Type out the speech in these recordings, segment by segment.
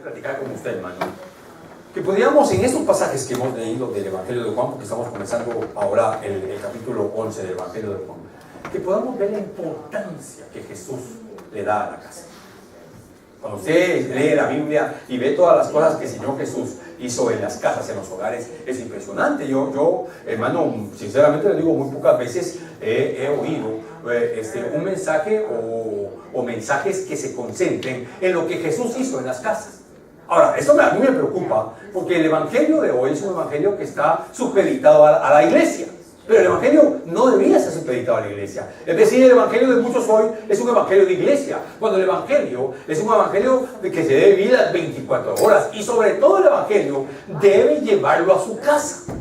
platicar con usted, hermano, que podríamos en estos pasajes que hemos leído del Evangelio de Juan, porque estamos comenzando ahora el capítulo 11 del Evangelio de Juan, que podamos ver la importancia que Jesús le da a la casa. Cuando usted lee la Biblia y ve todas las cosas que el Señor Jesús hizo en las casas, en los hogares, es impresionante. Yo hermano, sinceramente le digo, muy pocas veces he oído un mensaje o mensajes que se concentren en lo que Jesús hizo en las casas. Ahora, esto a mí me preocupa, porque el Evangelio de hoy es un Evangelio que está supeditado a la iglesia. Pero el Evangelio no debería ser supeditado a la iglesia. Es decir, el Evangelio de muchos hoy es un Evangelio de iglesia, cuando el Evangelio es un Evangelio de que se debe vivir las 24 horas. Y sobre todo el Evangelio debe llevarlo a su casa.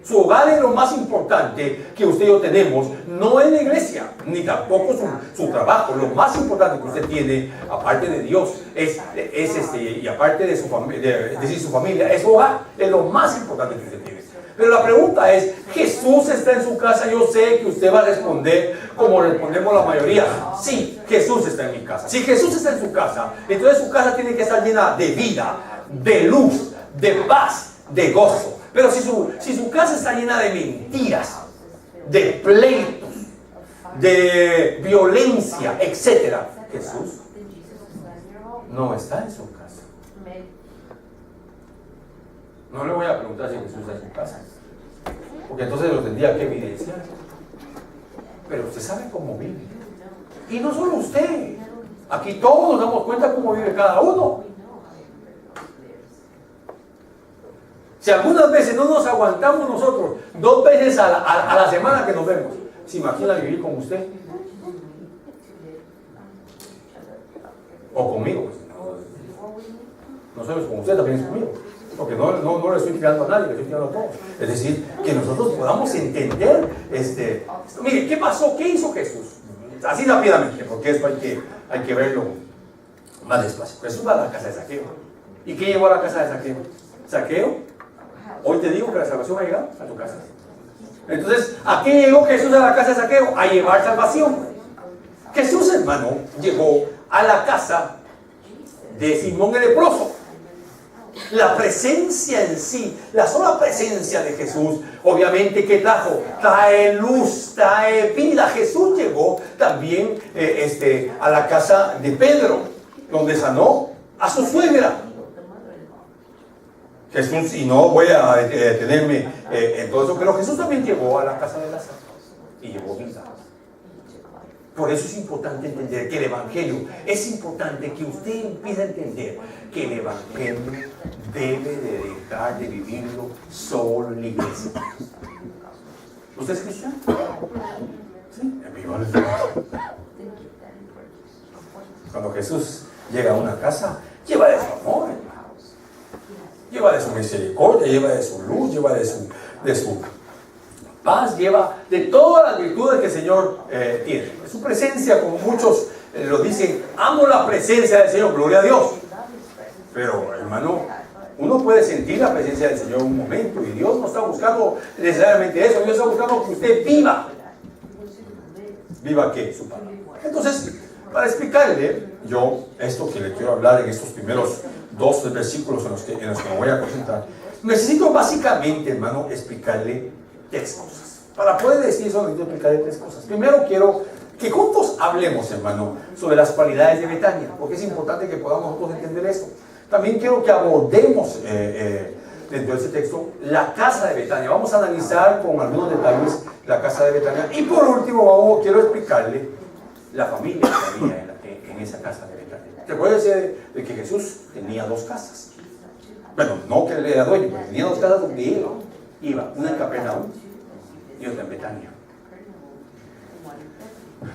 Su hogar es lo más importante que usted y yo tenemos, no en la iglesia, ni tampoco su trabajo. Lo más importante que usted tiene, aparte de Dios, y aparte de su familia, es su hogar. Es lo más importante que usted tiene. Pero la pregunta es, ¿Jesús está en su casa? Yo sé que usted va a responder como respondemos la mayoría. Sí, Jesús está en mi casa. Si Jesús está en su casa, entonces su casa tiene que estar llena de vida, de luz, de paz, de gozo. Pero si su casa está llena de mentiras, de pleitos, de violencia, etc., Jesús no está en su casa. No le voy a preguntar si Jesús está en su casa, porque entonces lo tendría que evidenciar. Pero usted sabe cómo vive. Y no solo usted. Aquí todos nos damos cuenta cómo vive cada uno. Si algunas veces no nos aguantamos nosotros 2 veces a la semana que nos vemos, ¿se imagina vivir con usted? O conmigo. Pues. No solo con usted, también es conmigo. Porque no le estoy tirando a nadie, le estoy tirando a todos. Es decir, que nosotros podamos entender, mire, ¿qué pasó? ¿Qué hizo Jesús? Así rápidamente, porque esto hay que verlo más despacio. Jesús va a la casa de Zaqueo. ¿Y qué llevó a la casa de Zaqueo? Zaqueo, hoy te digo que la salvación va a llegar a tu casa. Entonces, ¿a qué llegó Jesús a la casa de Zaqueo? A llevar salvación. Jesús, hermano, llegó a la casa de Simón el leproso. La presencia en sí, la sola presencia de Jesús, obviamente, ¿qué trajo? Trae luz, trae vida. Jesús llegó también a la casa de Pedro, donde sanó a su suegra. Jesús, y no voy a detenerme en todo eso, pero Jesús también llegó a la casa de Lázaro y llevó vida. Por eso es importante entender que el Evangelio, es importante que usted empiece a entender que el Evangelio debe de dejar de vivirlo solo en la iglesia. ¿Usted es cristiano? Sí, cuando Jesús llega a una casa, lleva de su amor, lleva de su misericordia, lleva de su luz, lleva de su paz, lleva de todas las virtudes que el Señor tiene. Su presencia, como muchos lo dicen, amo la presencia del Señor, gloria a Dios. Pero, hermano, uno puede sentir la presencia del Señor en un momento, y Dios no está buscando necesariamente eso. Dios está buscando que usted viva. ¿Viva qué? Su palabra. Entonces, para explicarle yo esto que le quiero hablar en estos primeros 2 versículos en los que me voy a concentrar, necesito básicamente, hermano, explicarle 3 cosas. Para poder decir eso, necesito explicarle 3 cosas. Primero, quiero que juntos hablemos, hermano, sobre las cualidades de Betania, porque es importante que podamos nosotros entender eso. También quiero que abordemos dentro de ese texto la casa de Betania. Vamos a analizar con algunos detalles la casa de Betania. Y por último, quiero explicarle la familia que había en esa casa de Betania. ¿Te acuerdas de que Jesús tenía 2 casas? Bueno, no que él era dueño, pero tenía 2 casas donde él iba, una en Capernaum y otra en Betania.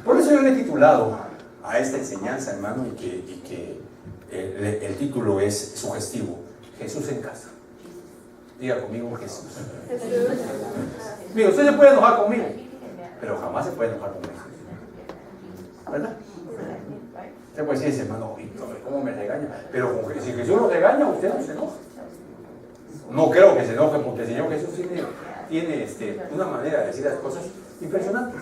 Por eso yo le he titulado a esta enseñanza, hermano, y que el título es sugestivo: Jesús en casa. Diga conmigo, Jesús. Mira, usted se puede enojar conmigo, pero jamás se puede enojar con Jesús, ¿verdad? Usted puede decir, hermano, ¿cómo me regaña? Pero si Jesús lo regaña, usted no se enoja. No creo que se enoje, porque el Señor Jesús tiene una manera de decir las cosas impresionantes.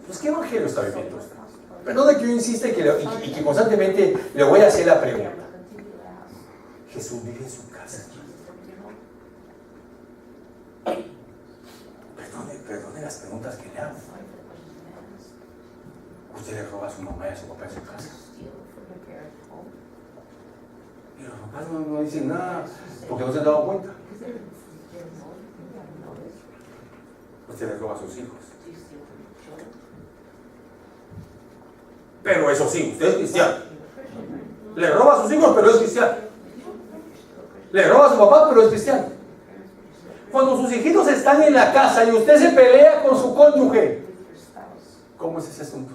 Pues, ¿qué evangelio está viviendo usted? Perdone que yo insista y que constantemente le voy a hacer la pregunta. Jesús vive en su casa. Perdone las preguntas que le hago. ¿Usted le roba a su mamá y a su papá en su casa? Y los papás no dicen nada porque no se han dado cuenta. Usted le roba a sus hijos. Pero eso sí, usted es cristiano. Le roba a sus hijos, pero es cristiano. Le roba a su papá, pero es cristiano. Cuando sus hijitos están en la casa y usted se pelea con su cónyuge, ¿cómo es ese asunto?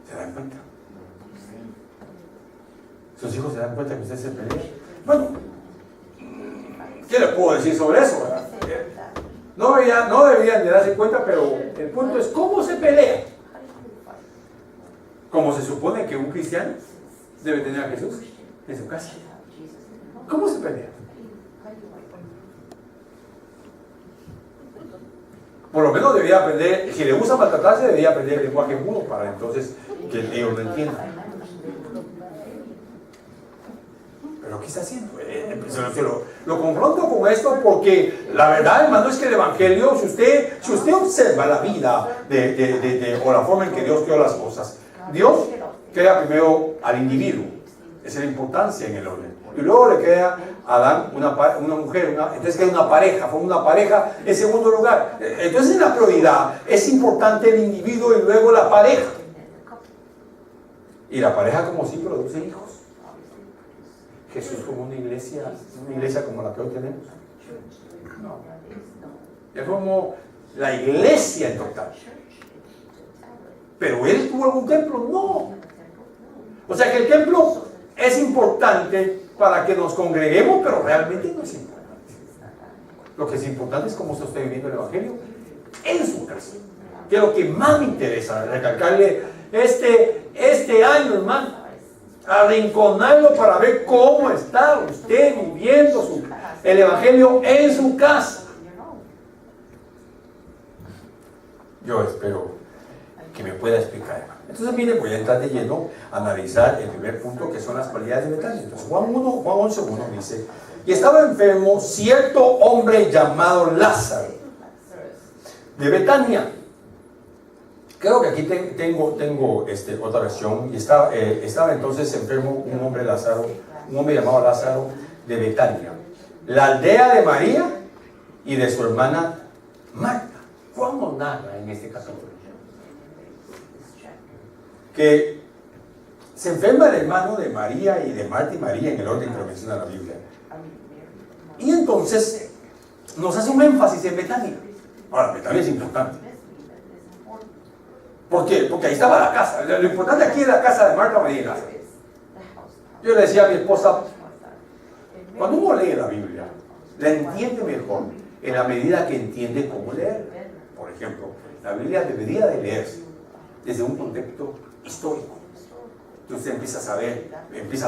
¿Se dan cuenta? ¿Sus hijos se dan cuenta que usted se pelea? Bueno, ¿qué le puedo decir sobre eso, verdad? No deberían de darse cuenta, pero el punto es ¿cómo se pelea? ¿Cómo se supone que un cristiano debe tener a Jesús en su casa? ¿Cómo se pelea? Por lo menos debería aprender, si le gusta maltratarse, debería aprender el lenguaje mudo para entonces que ellos lo entiendan. Pero ¿qué está haciendo? Lo confronto con esto porque la verdad, hermano, es que el Evangelio, si usted observa la vida o la forma en que Dios creó las cosas, Dios crea primero al individuo, esa es la importancia en el orden, y luego le crea a Adán una mujer, entonces queda una pareja, forma una pareja en segundo lugar. Entonces en la prioridad es importante el individuo y luego la pareja, y la pareja como sí produce hijos. Jesús como una iglesia como la que hoy tenemos. No. Es como la iglesia en total. Pero él tuvo algún templo, no. O sea que el templo es importante para que nos congreguemos, pero realmente no es importante. Lo que es importante es cómo se está viviendo el Evangelio en su casa. Que es lo que más me interesa recalcarle este año, hermano. Arrinconarlo para ver cómo está usted viviendo el Evangelio en su casa. Yo espero que me pueda explicar, hermano. Entonces, miren, voy a entrar de lleno a analizar el primer punto, que son las cualidades de Betania. Entonces, Juan 11:1 dice: y estaba enfermo cierto hombre llamado Lázaro, de Betania. Creo que aquí tengo otra versión. Y estaba entonces enfermo un hombre llamado Lázaro de Betania, la aldea de María y de su hermana Marta. Juan nos narra en este capítulo que se enferma el hermano de María y de Marta y María en el orden que lo menciona la Biblia. Y entonces nos hace un énfasis en Betania. Ahora, Betania es importante. ¿Por qué? Porque ahí estaba la casa. Lo importante aquí es la casa de Marta, María y Lázaro. Yo le decía a mi esposa, cuando uno lee la Biblia, la entiende mejor en la medida que entiende cómo leer. Por ejemplo, la Biblia debería de leerse desde un contexto histórico. Entonces empieza a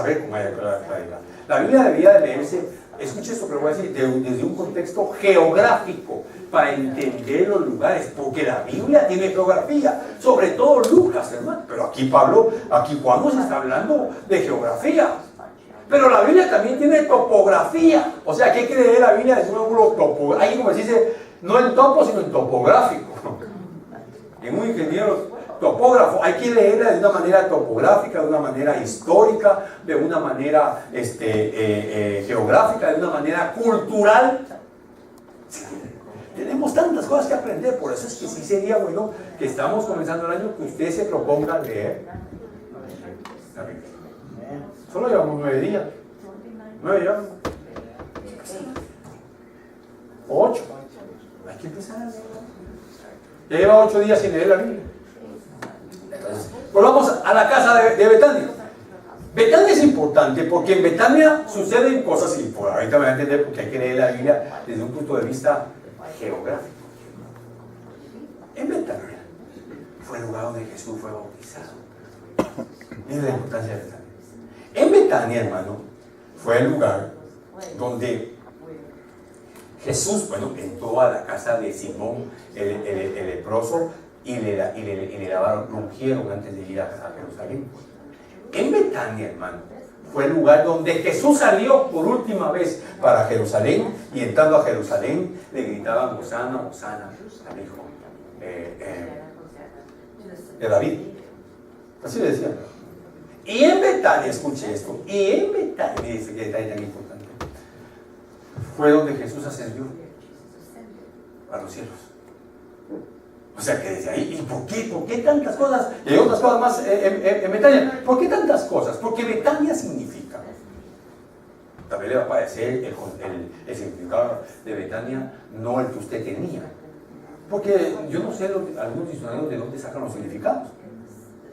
ver con mayor claridad. La Biblia debería de leerse, escuche esto que le voy a decir, desde un contexto geográfico, para entender los lugares, porque la Biblia tiene geografía, sobre todo Lucas, hermano. Pero aquí Juan nos está hablando de geografía. Pero la Biblia también tiene topografía. O sea, ¿qué quiere decir la Biblia? Es un ángulo topográfico. Ahí, como se dice, no en topo, sino en topográfico. En un ingeniero topógrafo, hay que leerla de una manera topográfica, de una manera histórica, de una manera geográfica, de una manera cultural. Tenemos tantas cosas que aprender, por eso es que sí sería bueno que estamos comenzando el año que usted se proponga leer la Biblia. Solo llevamos 9 días. 9 días. 8. Hay que empezar a leer. Ya lleva 8 días sin leer la Biblia. Entonces, volvamos a la casa de Betania. Betania es importante porque en Betania suceden cosas, y por ahorita me voy a entender porque hay que leer la Biblia desde un punto de vista geográfico. En Betania fue el lugar donde Jesús fue bautizado. Miren la importancia de Betania. En Betania, hermano, fue el lugar donde Jesús, entró a la casa de Simón el leproso y le lavaron, lo ungieron antes de ir a Jerusalén. En Betania, hermano, fue el lugar donde Jesús salió por última vez para Jerusalén, y entrando a Jerusalén le gritaban Hosana, Hosana al hijo de David. Así le decían. Y en Betania, escuche esto, y en Betania, mire este detalle tan importante, fue donde Jesús ascendió a los cielos. O sea que desde ahí, ¿y por qué tantas cosas? Y hay otras cosas más en Betania. ¿Por qué tantas cosas? Porque Betania significa, también le va a parecer el significado de Betania, no el que usted tenía. Porque yo no sé algunos diccionarios de dónde sacan los significados.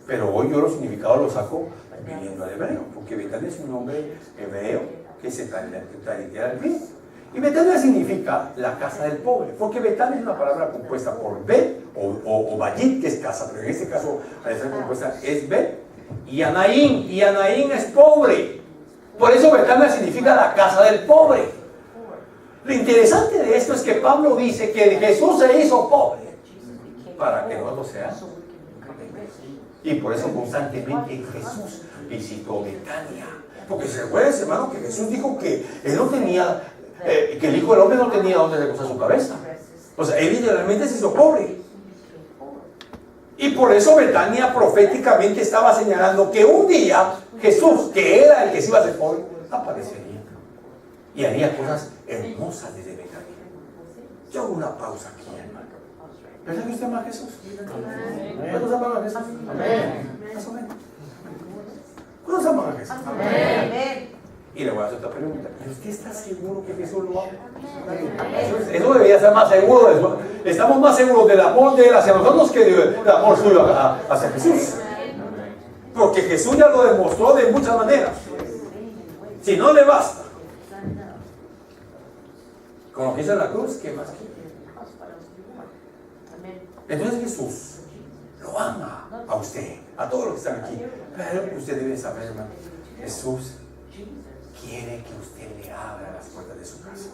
Pero hoy yo los significados los saco viniendo al hebreo. Porque Betania es un nombre hebreo que se traduce al griego. Y Betania significa la casa del pobre, porque Betania es una palabra compuesta por Bet o Bayit, que es casa, pero en este caso al estar compuesta es Bet, y Anaín es pobre. Por eso Betania significa la casa del pobre. Lo interesante de esto es que Pablo dice que Jesús se hizo pobre para que no lo sea. Y por eso constantemente Jesús visitó Betania. Porque se recuerda, hermano, que Jesús dijo que él no tenía, que el Hijo del Hombre no tenía donde recostar su cabeza. O sea, él literalmente se hizo pobre. Y por eso Betania proféticamente estaba señalando que un día Jesús, que era el que se iba a hacer pobre, aparecería. Y haría cosas hermosas desde Betania. Yo hago una pausa aquí, hermano. ¿Verdad que usted ama a Jesús? ¿Cuántos aman a Jesús? Amén. Más o menos. ¿Cuántos aman a Jesús? Amén. Y le voy a hacer otra pregunta. ¿Y usted está seguro que Jesús lo ama? Eso debería ser más seguro. Estamos más seguros del amor de él hacia nosotros que del amor suyo hacia Jesús. Porque Jesús ya lo demostró de muchas maneras. Si no le basta con lo que hizo en la cruz, ¿qué más quiere? Entonces Jesús lo ama a usted, a todos los que están aquí. Pero usted debe saber, hermano, Jesús quiere que usted le abra las puertas de su casa.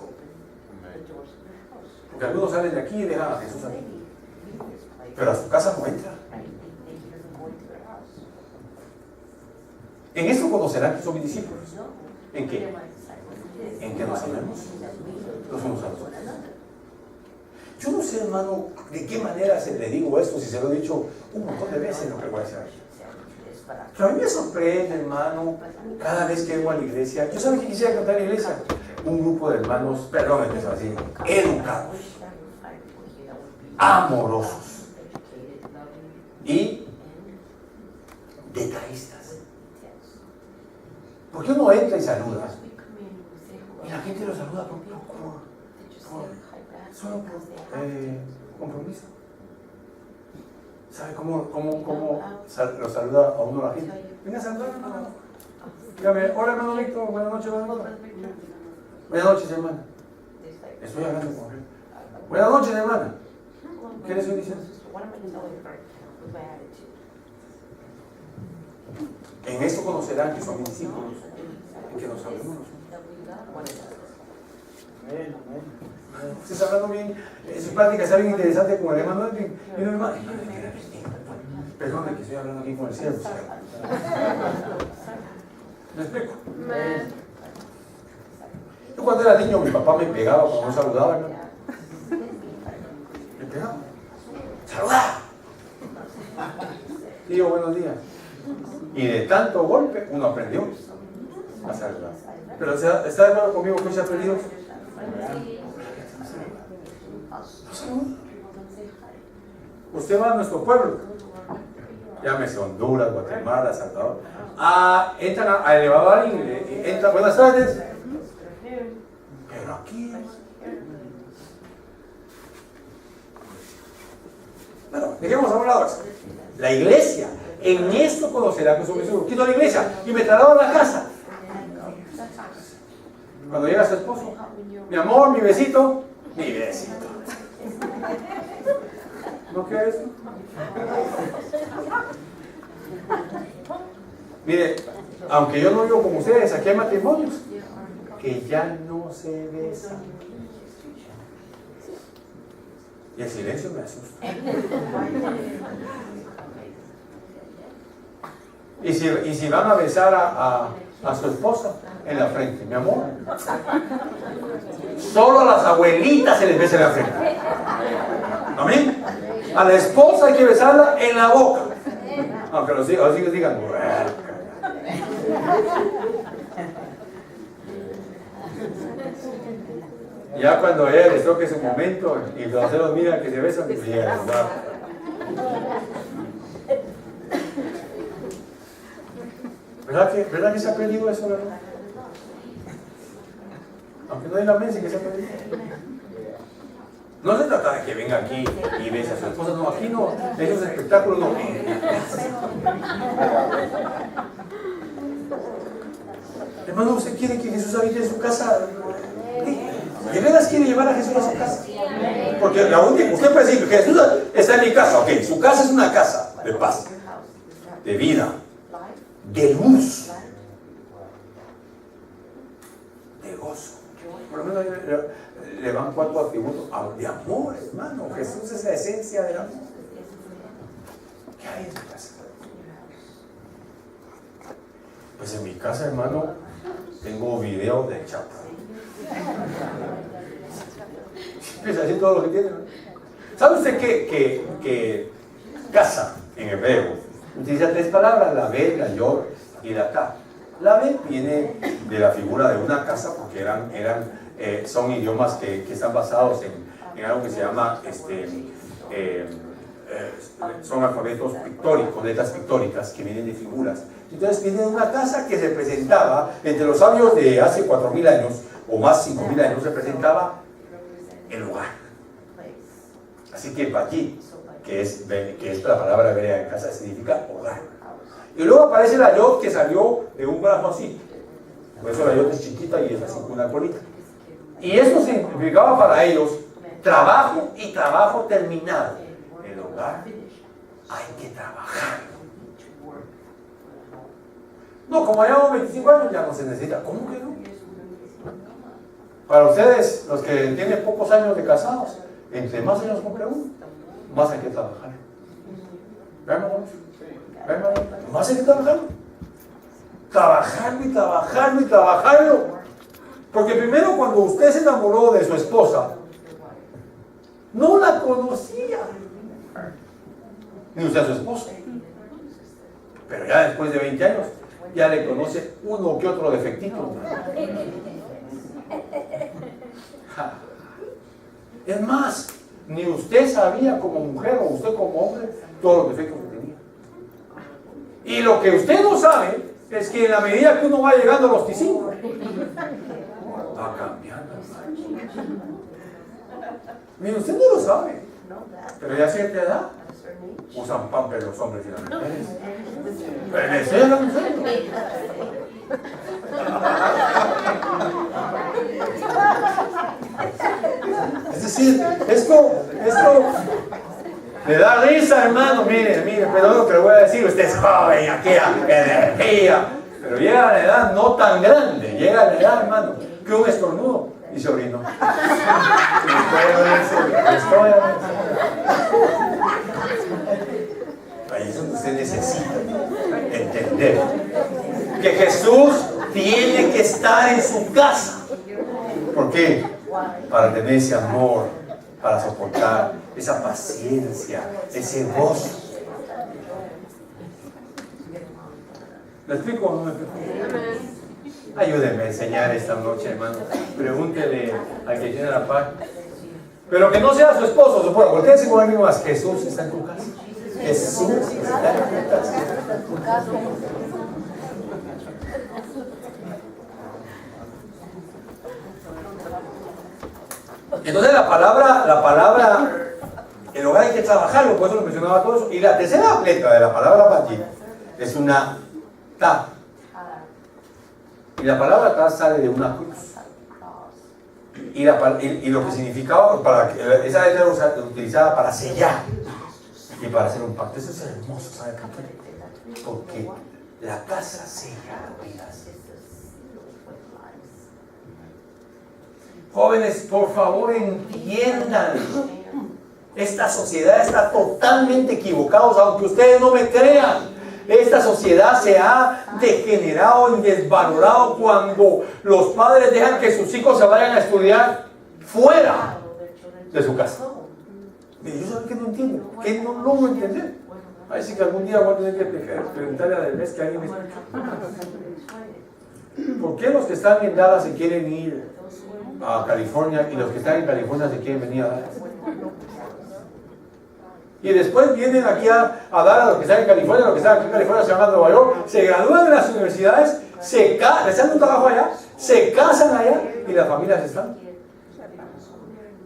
Porque algunos salen de aquí y dejan a Jesús aquí, pero a su casa no entra. En esto conocerán que son mis discípulos. ¿En qué? En que nos amemos los unos a los otros. Yo no sé, hermano, de qué manera se le digo esto, si se lo he dicho un montón de veces lo que voy a hacer. Pero a mí me sorprende, hermano, cada vez que vengo a la iglesia. Yo sabía que quisiera cantar en la iglesia. Un grupo de hermanos, perdón, empezó así, educados, amorosos y detallistas. ¿Por qué uno entra y saluda? Y la gente lo saluda solo por compromiso. ¿Sabe cómo lo saluda a uno la gente? Venga a saludar, hermano. Dígame, hola, hermano Víctor, buenas noches, hermano. Buenas noches, hermana. Estoy hablando con él. Buenas noches, hermana. ¿Qué le estoy diciendo? En esto conocerán que son mis discípulos, en que nos hablemos nosotros. Usted está hablando bien, su práctica está bien interesante con el hermano Edwin. Y no, hermano, perdón, que estoy hablando aquí con el siervo. ¿Me explico? Yo cuando era niño, mi papá me pegaba cuando no saludaba, ¿no? Me pegaba. ¡Saluda! Digo, buenos días. Y de tanto golpe, uno aprendió a saludar. Pero ¿está de acuerdo conmigo que se ha aprendido? Usted va a nuestro pueblo, llámese Honduras, Guatemala, Salvador, entran al elevador y entran, buenas tardes, pero aquí bueno, dejemos a un lado eso. La iglesia, en esto conocerá que somos seguros. Quito la iglesia y me traslado a la casa. Cuando llega su esposo, mi amor, mi besito, mi besito. ¿No queda eso? Mire, aunque yo no vivo como ustedes, aquí hay matrimonios que ya no se besan. Y el silencio me asusta. Y si van a besar a su esposa en la frente, mi amor, solo a las abuelitas se les besa en la frente. Amén. A la esposa hay que besarla en la boca. Aunque los hijos digan, ya cuando a ella les toque su momento y los celos miran que se besan, pues ya, ¿verdad que se ha aprendido eso, verdad? Aunque no diga amén, sí que se ha aprendido. No se trata de que venga aquí y bese a su esposa, no, aquí no, esos espectáculos no. Hermano, ¿usted quiere que Jesús habite en su casa? ¿De veras quiere llevar a Jesús a su casa? Porque la única, usted puede decir que Jesús está en mi casa, ok, su casa es una casa de paz, de vida, de luz, de gozo. Por lo menos le van 4 atributos de amor, hermano. Jesús es la esencia del amor. ¿Qué hay en tu casa? Pues en mi casa, hermano, tengo videos de Chapo. Pues así todo lo que tiene, ¿no? ¿Sabe usted que casa en hebreo utiliza 3 palabras? La Bet, la Yod y la Ta. La Bet viene de la figura de una casa porque son idiomas que están basados en algo que se llama son alfabetos pictóricos, letras pictóricas que vienen de figuras. Entonces viene de una casa que representaba, entre los sabios de hace 4.000 años o más 5.000 años, representaba el hogar. Así que Bayit, que es la palabra hebrea en casa, significa hogar. Y luego aparece la Yod, que salió de un brazo así. Por eso la Yod es chiquita y es así con una colita. Y eso significaba para ellos trabajo y trabajo terminado. El hogar hay que trabajar. No, como llevamos 25 años ya no se necesita. ¿Cómo que no? Para ustedes, los que tienen pocos años de casados, entre más años cumple uno, más hay que trabajar. ¿Verdad? Más hay que trabajar. Trabajarlo y trabajarlo y trabajarlo. Porque primero, cuando usted se enamoró de su esposa, no la conocía. Ni usted a su esposa. Pero ya después de 20 años, ya le conoce uno que otro defectito. Es más, ni usted sabía como mujer o usted como hombre todos los defectos que tenía. Y lo que usted no sabe es que en la medida que uno va llegando a los 25, va cambiando. Mire, usted no lo sabe, pero ya a cierta edad usan pamper los hombres y las mujeres. Pero les es la mujer. Es decir, esto le da risa, hermano. Mire, perdón lo que le voy a decir. Usted es joven, aquella energía. Pero llega a la edad no tan grande. Llega a la edad, hermano, que un estornudo y se orinó. Ahí es donde usted necesita entender que Jesús tiene que estar en su casa. ¿Por qué? Para tener ese amor, para soportar esa paciencia, ese gozo. ¿Me explico o no me explico? Ayúdenme a enseñar esta noche, hermano. Pregúntele al que tiene la paz. Pero que no sea su esposo, su pueblo. Voltéense con alguien más. Jesús está en tu casa. Jesús está en tu casa. Entonces la palabra, el hogar hay que trabajarlo, por eso lo mencionaba todo eso. Y la tercera letra de la palabra Bayit es una Ta. Y la palabra Ta sale de una cruz. Y lo que significaba, esa letra era utilizada para sellar y para hacer un pacto. Eso es hermoso, ¿sabe por qué? Porque la casa sella vidas. Jóvenes, por favor entiendan Esta sociedad está totalmente equivocada, aunque ustedes no me crean. Esta sociedad se ha degenerado y desvalorado cuando los padres dejan que sus hijos se vayan a estudiar fuera de su casa. Yo sé que no entiendo, que no logro entender. Así que algún día voy a tener que preguntarle a Delves que alguien me explique. ¿Por qué los que están en Dallas se quieren ir a California y los que están en California se quieren venir a Dallas? Y después vienen aquí a dar a los que están en California, los que están aquí en California se van a Nueva York, se gradúan en las universidades, les hacen un trabajo allá, se casan allá y las familias están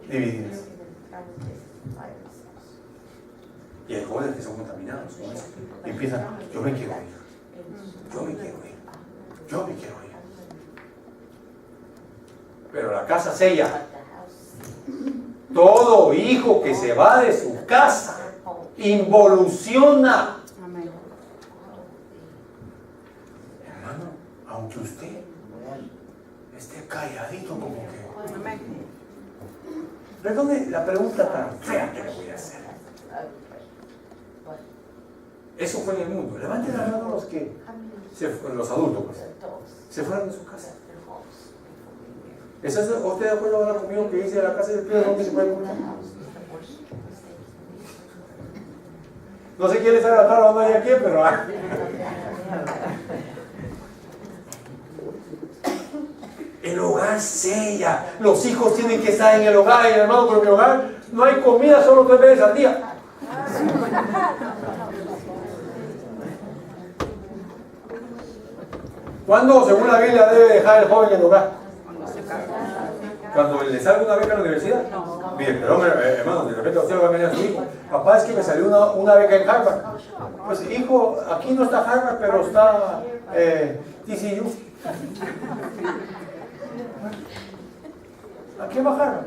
divididas. Y hay jóvenes que son contaminados con eso. Y empiezan, yo me quiero ir, yo me quiero ir, yo me quiero ir. Pero la casa sella. Todo hijo que se va de su casa involuciona. Hermano, aunque usted esté calladito como que... Perdone la pregunta tan fea que le voy a hacer. Eso fue en el mundo. Levanten la mano los que los adultos pues, se fueron de su casa. ¿Usted de acuerdo ahora conmigo que dice la casa del Pío dónde se puede comer? No sé quién le sabe la cara dónde hay aquí, pero... El hogar sella. Los hijos tienen que estar en el hogar. Y hermano, pero en mi hogar no hay comida solo 3 veces al día. ¿Cuándo, según la Biblia, debe dejar el joven en el hogar? Cuando le salga una beca a la universidad. Bien, pero hermano, de repente usted va a venir a su hijo. Papá, es que me salió una beca en Harvard. Pues hijo, aquí no está Harvard, pero está TCU. ¿A qué va Harvard?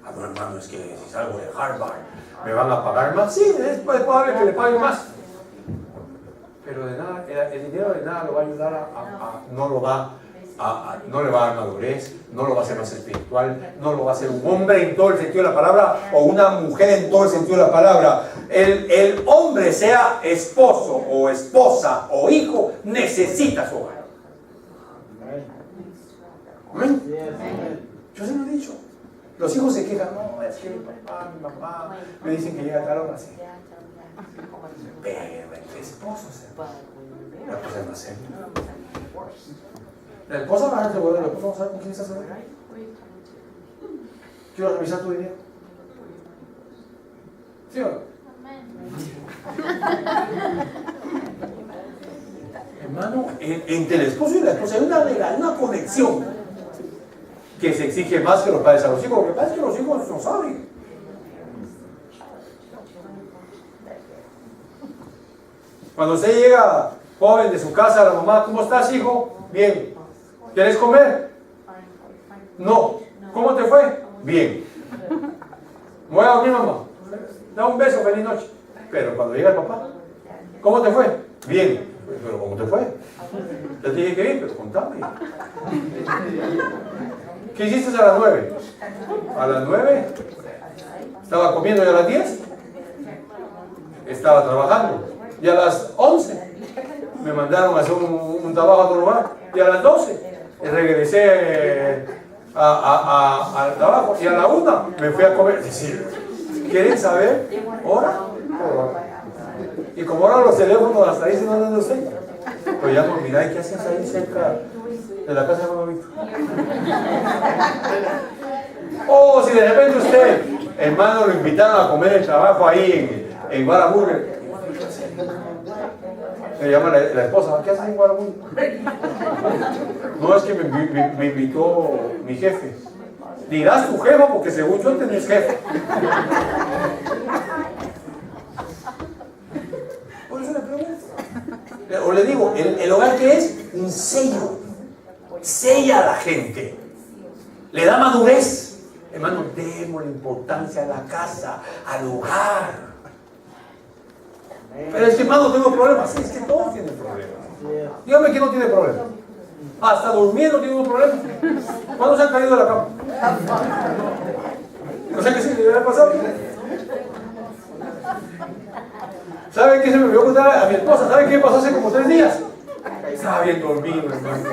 Ah, no, hermano, es que si salgo de Harvard, ¿me van a pagar más? Sí, es probable que le paguen más. Pero de nada, el dinero de nada lo va a ayudar no le va a dar madurez, no lo va a hacer más espiritual, no lo va a hacer un hombre en todo el sentido de la palabra o una mujer en todo el sentido de la palabra. El hombre, sea esposo o esposa o hijo, necesita su hogar. ¿Amén? Yo se lo he dicho. Los hijos se quejan, no, es que mi papá, mi mamá me dicen que llega a tal hora así. Pero el esposo la cosa es más seria. La esposa va a dejar de volver, la esposa va a saber con quién estás hablando. Quiero revisar tu dinero. ¿Sí o no? Hermano, entre el esposo y la esposa hay una conexión que se exige más que los padres a los hijos. Lo que pasa es que los hijos no saben. Cuando usted llega joven de su casa a la mamá, ¿cómo estás, hijo? Bien. ¿Quieres comer? No. ¿Cómo te fue? Bien. Me voy a dormir, mamá. Da un beso, feliz noche. Pero cuando llega el papá, ¿cómo te fue? Bien. ¿Pero cómo te fue? Ya te dije que bien, pero contame. ¿Qué hiciste a las 9? ¿A las 9? ¿Estaba comiendo y a las 10? Estaba trabajando. Y a las 11 me mandaron a hacer un trabajo a otro lugar. Y a las 12 regresé al trabajo. Y a la 1 me fui a comer. Es decir, ¿quieren saber? Hora por hora. Y como ahora los teléfonos hasta ahí se no dan usted. Pues ya no, mira, ¿qué haces ahí cerca de la casa de Mamá Víctor? O si de repente usted, hermano, lo invitaron a comer el trabajo ahí en Guaraburger. Me llama la esposa, ¿qué haces en Guaraburger? No, es que me invitó mi jefe. Dirás tu jefa porque según yo tenés jefe. Por eso le pregunto. O le digo, el hogar que es un sello. Sella a la gente. Le da madurez. Hermano, demos la importancia a la casa, al hogar. Pero es que, hermano, tengo problemas. Sí, es que todos tienen problemas. Dígame quién no tiene problemas. Hasta durmiendo tiene un problema. ¿Cuándo se han caído de la cama? No sé qué se le había pasado. ¿Saben qué se me olvidó contar a mi esposa? ¿Saben qué pasó hace como 3 días? Estaba bien dormido, hermano.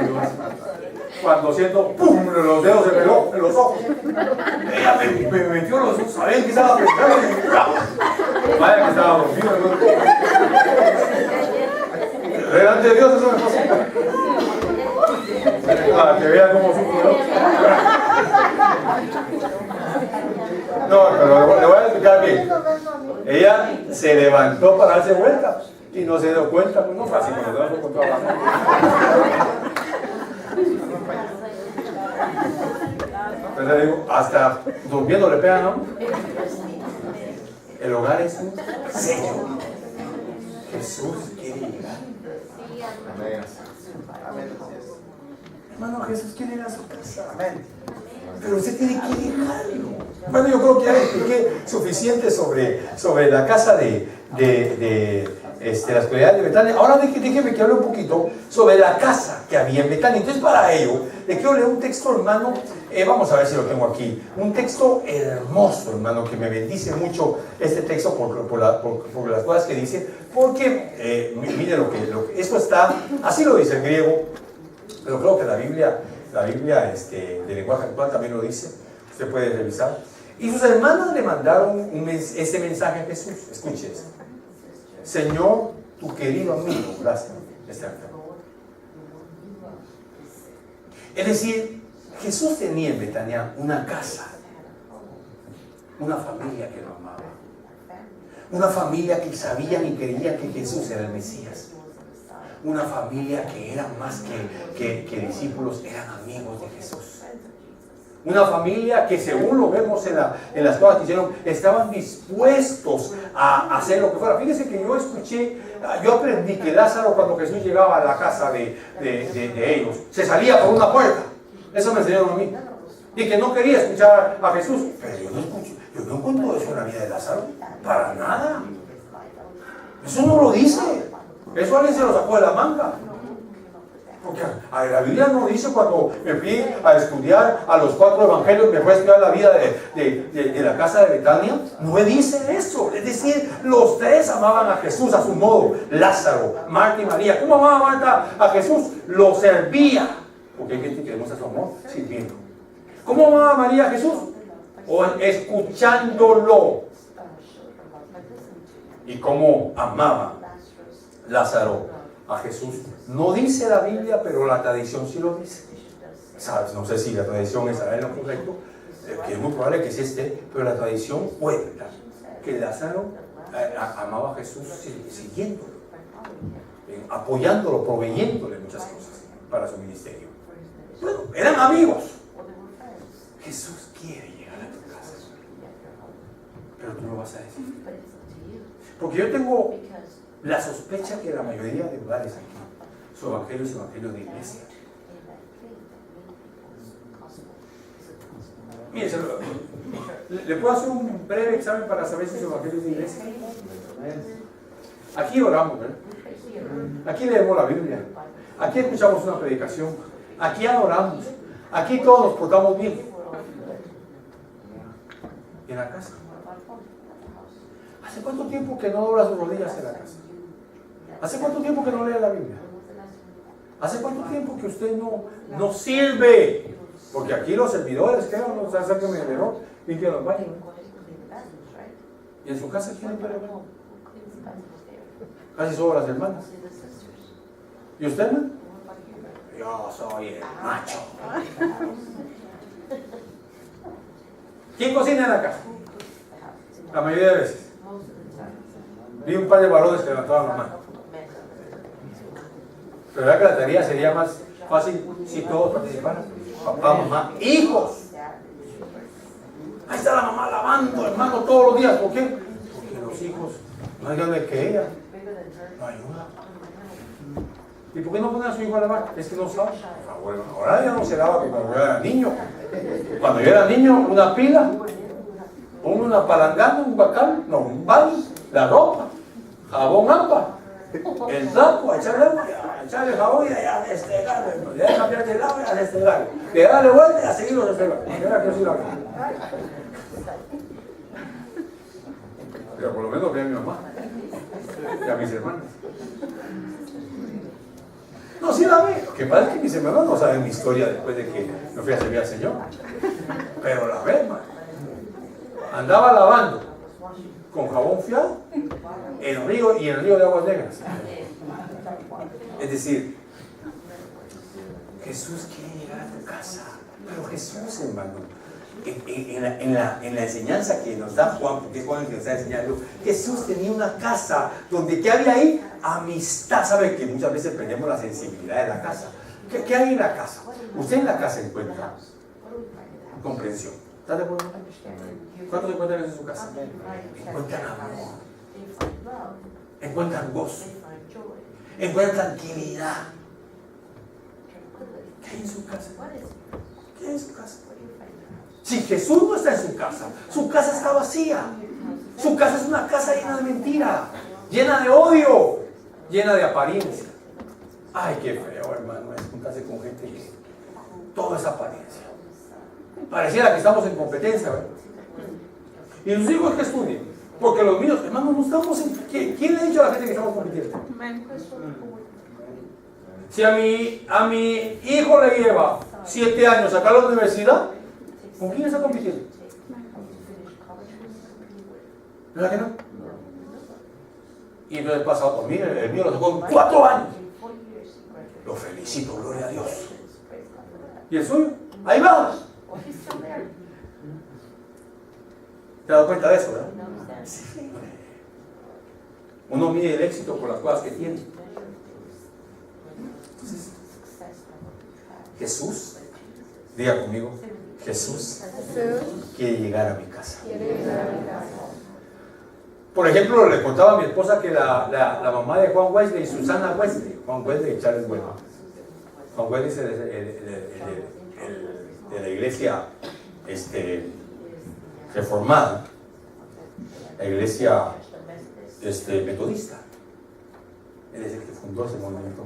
Cuando siento, ¡pum!, los dedos se me en los ojos. Ella me metió los ojos. ¿Saben qué estaba pensando? Vaya que estaba dormido, hermano. Delante de Dios eso me pasa. Para que vean cómo sufro. No, pero le voy a explicar bien. Ella se levantó para darse vuelta y no se dio cuenta, pues no fue así, cuando no con toda la mano. Entonces le digo, hasta durmiendo le pegan a uno. El hogar es un sello. Jesús quiere llegar. Hermano, Jesús quiere ir a su casa. Amén. Pero usted tiene que dejarlo. Bueno, yo creo que ya expliqué suficiente sobre la casa de las comunidades de Betania. Ahora déjeme que hable un poquito sobre la casa que había en Betania. Entonces, para ello, le quiero leer un texto, hermano. Vamos a ver si lo tengo aquí. Un texto hermoso, hermano, que me bendice mucho este texto por las cosas que dice. Porque, mire lo que esto está, así lo dice el griego, pero creo que la Biblia de lenguaje actual también lo dice. Usted puede revisar. Y sus hermanas le mandaron ese mensaje a Jesús. Escuche esto. Señor, tu querido amigo Lázaro está enfermo. Es decir, Jesús tenía en Betania una casa, una familia que lo amaba, una familia que sabían y creían que Jesús era el Mesías, una familia que eran más que discípulos, eran amigos de Jesús. Una familia que, según lo vemos en las cosas que hicieron, estaban dispuestos a hacer lo que fuera. Fíjense que yo aprendí que Lázaro, cuando Jesús llegaba a la casa de ellos, se salía por una puerta. Eso me enseñaron a mí. Y que no quería escuchar a Jesús. Pero yo no encuentro eso en la vida de Lázaro. Para nada. Eso no lo dice. Eso alguien se lo sacó de la manga. Porque la Biblia no dice, cuando me fui a estudiar a los 4 evangelios, me fui a estudiar la vida de la casa de Betania, no dice eso. Es decir, los 3 amaban a Jesús a su modo. Lázaro, Marta y María. ¿Cómo amaba Marta a Jesús? Lo servía. Porque hay gente que demuestra su amor sirviendo. ¿Cómo amaba María a Jesús? O escuchándolo. ¿Y cómo amaba Lázaro a Jesús? No dice la Biblia, pero la tradición sí lo dice. ¿Sabes? No sé si la tradición estará en lo correcto, que es muy probable que sí esté, pero la tradición cuenta que Lázaro amaba a Jesús siguiéndolo, apoyándolo, proveyéndole muchas cosas para su ministerio. Bueno, eran amigos. Jesús quiere llegar a tu casa, pero tú lo vas a decir. Porque yo tengo la sospecha que la mayoría de lugares aquí, su evangelio es evangelio de iglesia. Mire, ¿le puedo hacer un breve examen para saber si su evangelio es de iglesia? Aquí oramos, ¿verdad? Aquí leemos la Biblia. Aquí escuchamos una predicación. Aquí adoramos. Aquí todos nos portamos bien. ¿Y en la casa? ¿Hace cuánto tiempo que no dobla sus rodillas en la casa? ¿Hace cuánto tiempo que no lee la Biblia? ¿Hace cuánto tiempo que usted no sirve? Porque aquí los servidores, ¿qué? No se hacen que me liberó, limpian los baños. ¿Y en su casa quién limpia los baños? Casi sobran las hermanas. ¿Y usted, no? Yo soy el macho. ¿Quién cocina en la casa? La mayoría de veces. Vi un par de varones que levantaban la mano. Pero la que la tarea sería más fácil si todos participaran. Papá, mamá, hijos. Ahí está la mamá lavando, hermano, todos los días. ¿Por qué? Porque los hijos no hay grande que ella. No ayuda. ¿Y por qué no ponen a su hijo a lavar? Es que no sabe. Bueno, ahora ya no se lava como cuando yo era niño. Cuando yo era niño, una pila, una palangana, un bacal, no, un baño, la ropa, jabón agua, el trapo, a echarle agua, a echarle jabón y a destregarlo. Ya cambiar de lado y a destregarlo. Le darle vuelta y a seguirlo destregando. Era que sí la verdad. Pero por lo menos ve a mi mamá y a mis hermanos. No, sí la ve. Lo que pasa es que mis hermanos no saben mi historia después de que me fui a servir al Señor. Pero la ve, hermano. Andaba lavando con jabón fiado en el río y en el río de aguas negras. Es decir, Jesús quiere llegar a tu casa. Pero Jesús, hermano, en la enseñanza que nos da Juan, porque es Juan el que nos está enseñando, Jesús tenía una casa donde, ¿qué había ahí? Amistad. ¿Saben que muchas veces perdemos la sensibilidad de la casa? ¿Qué hay en la casa? Usted en la casa encuentra comprensión. ¿Está de acuerdo? ¿Cuántos encuentran eso en su casa? Encuentran amor, encuentran gozo, encuentran tranquilidad. ¿Qué hay en su casa? ¿Qué hay en su casa? Si Jesús no está en su casa está vacía. Su casa es una casa llena de mentira, llena de odio, llena de apariencia. Ay, qué feo, hermano, es juntarse con gente que todo es apariencia. Pareciera que estamos en competencia, ¿verdad? Y los hijos que estudien, porque los míos, hermano, no estamos en... ¿Quién le ha dicho a la gente que estamos compitiendo? Si a mi hijo le lleva 7 años sacar la universidad, ¿con quién está compitiendo? ¿Verdad que no? Y entonces pasa otro, mire, el mío lo sacó en 4 años. Lo felicito, gloria a Dios. ¿Y el suyo? Ahí vamos. ¿Te has dado cuenta de eso, verdad? Sí. Uno mide el éxito por las cosas que tiene. Entonces, Jesús, diga conmigo, Jesús quiere llegar a mi casa. Por ejemplo, le contaba a mi esposa que la mamá de Juan Wesley, Susana Wesley, Juan Wesley y Charles Wesley. Juan Wesley es de la iglesia reformada, la iglesia metodista. Él es el que fundó ese movimiento.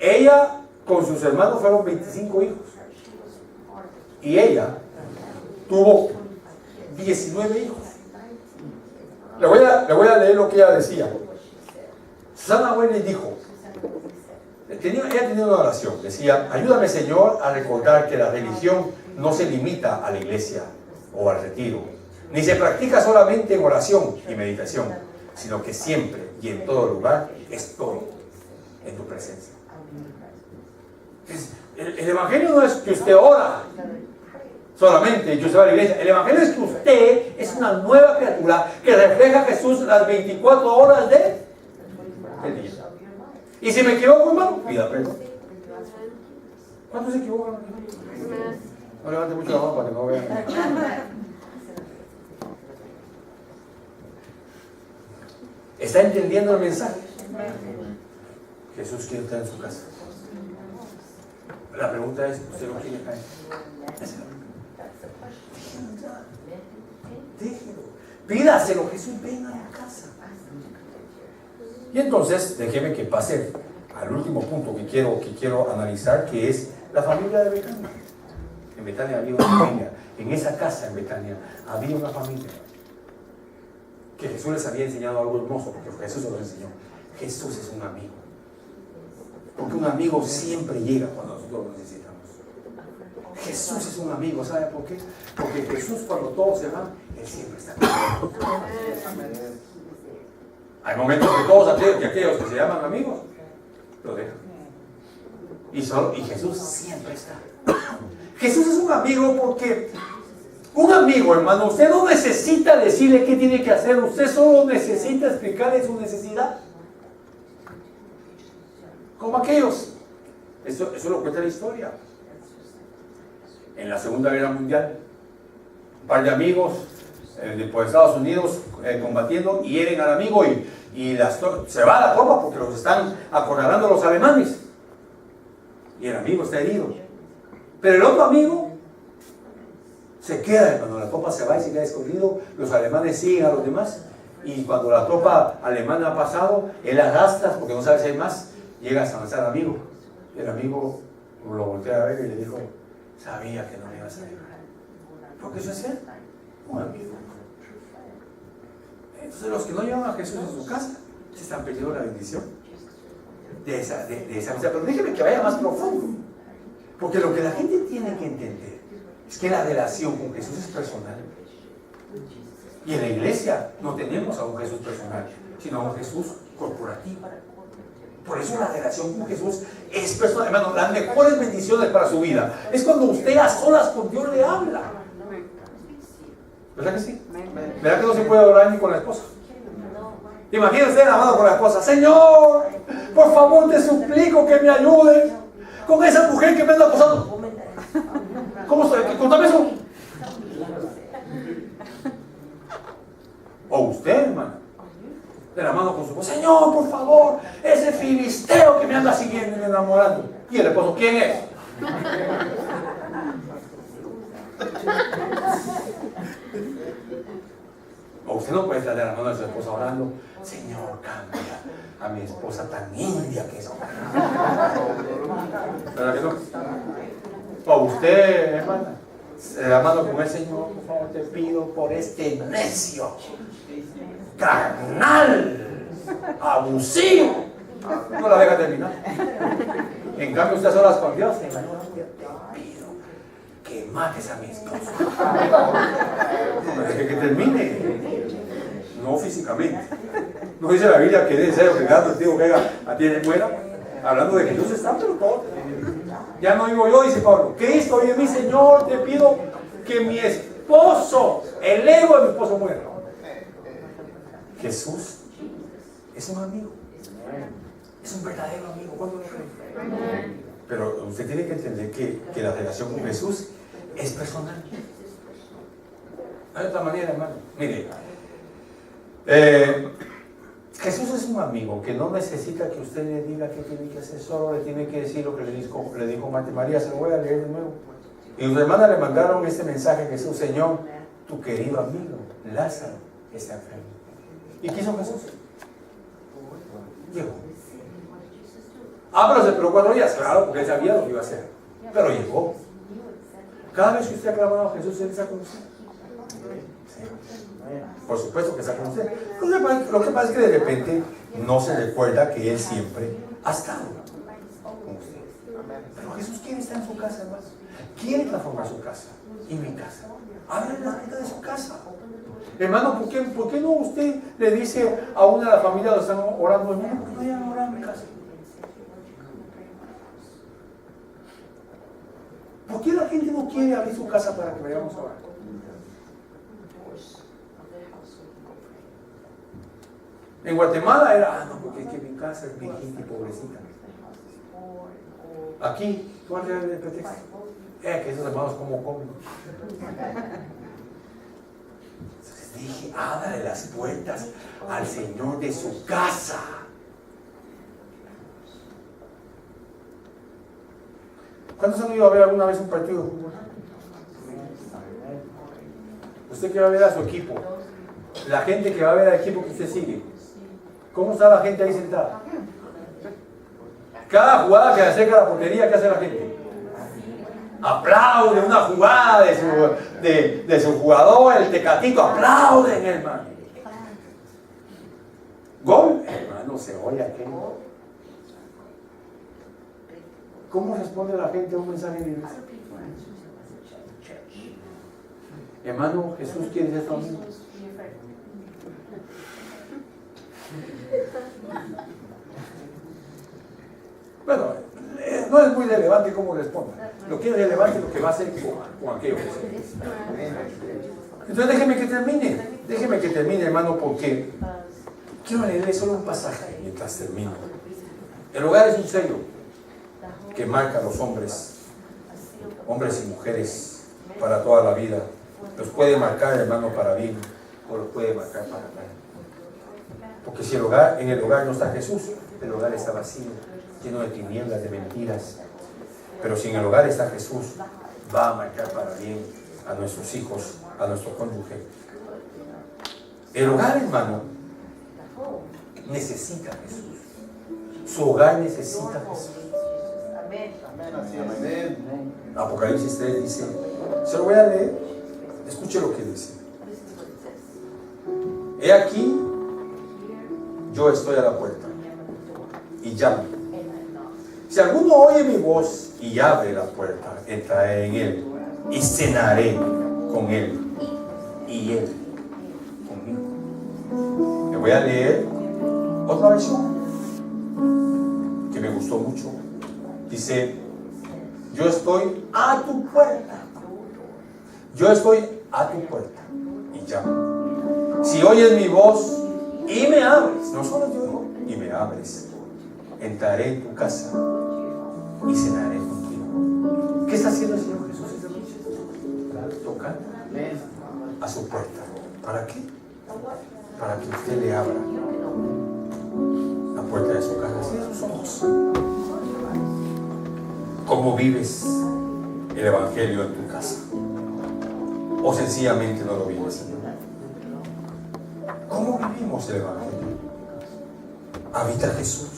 Ella con sus hermanos fueron 25 hijos y ella tuvo 19 hijos. Le voy a leer lo que ella decía. Susana Wesley dijo, ella tenía una oración, decía: ayúdame, Señor, a recordar que la religión no se limita a la iglesia o al retiro, ni se practica solamente en oración y meditación, sino que siempre y en todo lugar estoy en tu presencia. El evangelio no es que usted ora solamente y que usted va a la iglesia. El evangelio es que usted es una nueva criatura que refleja a Jesús las 24 horas del día. Y si me equivoco, hermano, pida perdón. ¿Cuántos se equivocan? No levante mucho la mano para que no vean. ¿Está entendiendo el mensaje? Jesús quiere estar en su casa. La pregunta es, ¿usted lo quiere caer? Déjelo. Pídaselo, Jesús, venga a la casa. Y entonces, déjeme que pase al último punto que quiero analizar, que es la familia de Betania. En Betania había una familia. En esa casa en Betania había una familia. Que Jesús les había enseñado algo hermoso, porque Jesús se lo enseñó. Jesús es un amigo. Porque un amigo siempre llega cuando nosotros lo necesitamos. Jesús es un amigo, ¿sabe por qué? Porque Jesús, cuando todos se van, Él siempre está conmigo. Hay momentos que todos aquellos que se llaman amigos lo dejan. Y Jesús siempre está. Jesús es un amigo porque un amigo, hermano, usted no necesita decirle qué tiene que hacer, usted solo necesita explicarle su necesidad. Como aquellos. Eso lo cuenta la historia. En la Segunda Guerra Mundial, un par de amigos por Estados Unidos combatiendo, hieren al amigo y se va la tropa porque los están acorralando los alemanes. Y el amigo está herido. Pero el otro amigo se queda, cuando la tropa se va y se queda escondido, los alemanes siguen a los demás. Y cuando la tropa alemana ha pasado, él arrastra, porque no sabe si hay más, llega a avanzar al amigo. El amigo lo voltea a ver y le dijo: sabía que no me ibas a dejar. Porque eso es cierto. Un amigo. Entonces los que no llevan a Jesús en su casa se están perdiendo la bendición de esa amistad. Pero déjeme que vaya más profundo. Porque lo que la gente tiene que entender es que la relación con Jesús es personal. Y en la iglesia no tenemos a un Jesús personal, sino a un Jesús corporativo. Por eso la relación con Jesús es personal. Hermano, las mejores bendiciones para su vida es cuando usted a solas con Dios le habla. ¿Verdad que sí? ¿Verdad que no se puede orar ni con la esposa? Imagínese usted la mano con la esposa. Señor, por favor te suplico que me ayudes con esa mujer que me anda acosando. ¿Cómo estoy? Contame eso. O usted, hermano, de la mano con su esposa. Señor, por favor, ese filisteo que me anda siguiendo y me enamorando. Y el esposo, ¿quién es? O usted no puede estar de la mano de su esposa orando. Señor, cambia a mi esposa tan india que es. ¿Verdad que no? O usted, hermana, de la mano con el Señor, por favor, te pido por este necio, carnal, abusivo. No la deja terminar. En cambio, usted a solas con Dios, Señor, te pido que mates a mi esposa. No me deje que termine. No físicamente. No dice la Biblia que es necesario que gato el tío que atiende fuera. Hablando de que Dios está, pero todo. Ya no digo yo, dice Pablo. Cristo, oye mi Señor, te pido que mi esposo, el ego de mi esposo muera. Jesús es un amigo. Es un verdadero amigo. ¿Cuándo lo cree? Pero usted tiene que entender que la relación con Jesús es personal. Hay otra manera, hermano. Mire, Jesús es un amigo que no necesita que usted le diga qué tiene que hacer, solo le tiene que decir lo que le dijo Marta María. Se lo voy a leer de nuevo. Y sus hermanas le mandaron este mensaje a Jesús: Señor, tu querido amigo Lázaro está enfermo. ¿Y qué hizo Jesús? Llegó. Pero se esperó 4 días, claro, porque él sabía lo que iba a hacer. Pero llegó. Cada vez que usted ha clamado a Jesús, Él está con usted. Por supuesto que está con usted. Lo que pasa es que de repente no se recuerda que Él siempre ha estado con usted. Pero Jesús quiere estar en su casa, hermano. Quiere transformar su casa y mi casa. Abre la puerta de su casa. Hermano, ¿por qué no usted le dice a una de las familias que están orando, hermano, que vayan a orar en mi casa? ¿Por qué la gente no quiere abrir su casa para que vayamos a orar? En Guatemala era, no, porque es que mi casa es viejita y pobrecita. Aquí, ¿cuál era el pretexto? Que esos hermanos como comen. Entonces dije, ábrale las puertas al Señor de su casa. ¿Cuántos han ido a ver alguna vez un partido de fútbol? Usted que va a ver a su equipo, la gente que va a ver al equipo que usted sigue, ¿cómo está la gente ahí sentada? Cada jugada que acerca a la portería, ¿qué hace la gente? Aplaude una jugada de su jugador, el Tecatito, aplauden, hermano. Gol, hermano, se oye aquel. ¿Cómo responde la gente a un mensaje de Dios? Hermano, Jesús quiere ser tu amigo. Bueno, no es muy relevante cómo responda. Lo que es relevante es lo que va a hacer con aquello que sea. Entonces déjeme que termine, hermano, porque quiero leerle solo un pasaje mientras termino. El hogar es un sello que marca a los hombres y mujeres para toda la vida. Los puede marcar, hermano, para bien, o los puede marcar para mal. Porque si en el hogar no está Jesús, el hogar está vacío, lleno de tinieblas, de mentiras. Pero si en el hogar está Jesús, va a marcar para bien a nuestros hijos, a nuestro cónyuge. El hogar, hermano, necesita a Jesús. Su hogar necesita a Jesús. Apocalipsis 3 dice, se lo voy a leer, escuche lo que dice. he aquí, yo estoy a la puerta y llamo. Si alguno oye mi voz y abre la puerta, entraré en él y cenaré con él y él conmigo. Le voy a leer otra versión que me gustó mucho. Dice: yo estoy a tu puerta. Yo estoy a tu puerta y llamo. Si oyes mi voz y me abres, no solo yo digo, y me abres, entraré en tu casa y cenaré contigo. ¿Qué está haciendo el Señor Jesús esta noche? Tocando a su puerta. ¿Para qué? Para que usted le abra la puerta de su casa. Cierra sus ojos. ¿Cómo vives el Evangelio en tu casa? ¿O sencillamente no lo vives, Señor? ¿Cómo vivimos el Evangelio? ¿Habita Jesús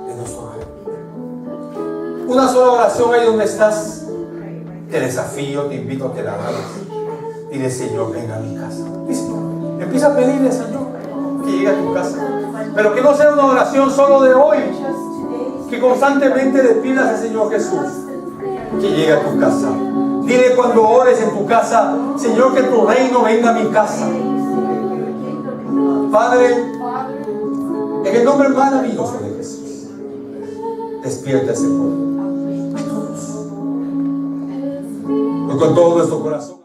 en nuestro hogar? Una sola oración ahí donde estás. Te desafío, te invito a que la hagas. Dile: Señor, ven a mi casa. Dice, empieza a pedirle, Señor, que llegue a tu casa. Pero que no sea una oración solo de hoy. Que constantemente le pidas al Señor Jesús que llegue a tu casa. Dile cuando ores en tu casa: Señor, que tu reino venga a mi casa. Padre, en el nombre maravilloso de Jesús, despierta a ese pueblo. Con todo nuestro corazón.